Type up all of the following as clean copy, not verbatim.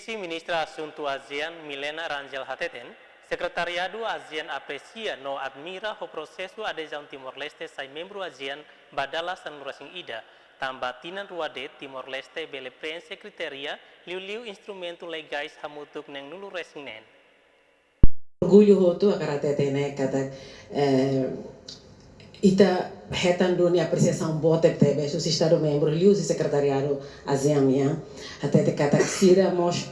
Vice-Ministra Assunto ASEAN Milena Rangel Hateten, Secretariado ASEAN aprecia no admira o processo adesão Timor-Leste sai membro ASEAN badala sanurasing ida, tambatinan ruade Timor-Leste bele prense kriteria liu instrumento legais hamutuk neng nulu resinen. Orgulho hotu akarate né kata ita retan duni apreciação boa teve o estado membro liu secretariado ASEAN ya até te kata sira mos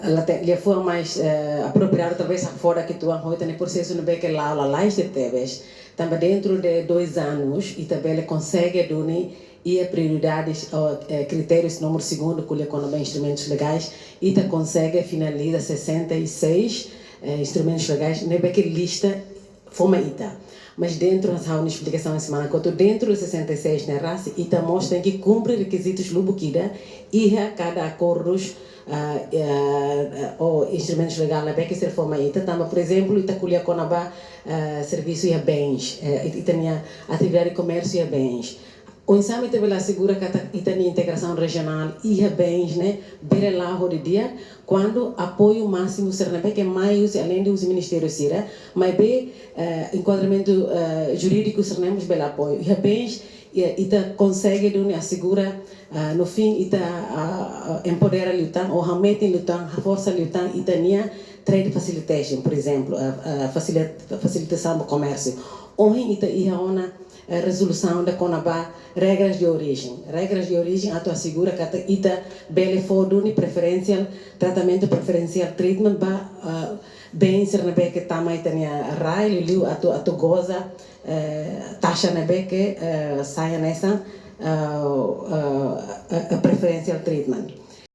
ela foi mais apropriada talvez fora que tu hoje no processo no beque lá de teves também dentro de 2 anos e também consegue duni e a prioridades critérios número segundo com a economia instrumentos legais e consegue finalizar 66 instrumentos legais ne beque lista forma ita mas dentro das uma explicação semana quanto dentro dos 66 na raça ita mostra que cumpre requisitos lubuquida e a cada acordos o instrumentos legais na beque ser forma ita também por exemplo ita colher com a serviço e bens ita minha atividade de comércio e bens o exame também assegura que tem integração regional e bens, né? Bem lá o dia, quando apoio máximo será que mais além dos ministérios será, mas bem enquadramento jurídico será bem apoio e bens ita consegue assegura no fim ita empodera lutar ou ramete lutar força lutar ita nia trade facilitation por exemplo facilitação do comércio onde ita ia ona resolução da Conabá regras de origem ato assegura que ita bele foduni preferencial tratamento preferencial treatment ba bem ser na beque tamai tania rai liu ato goza taxa na beque saia nessa preferencial treatment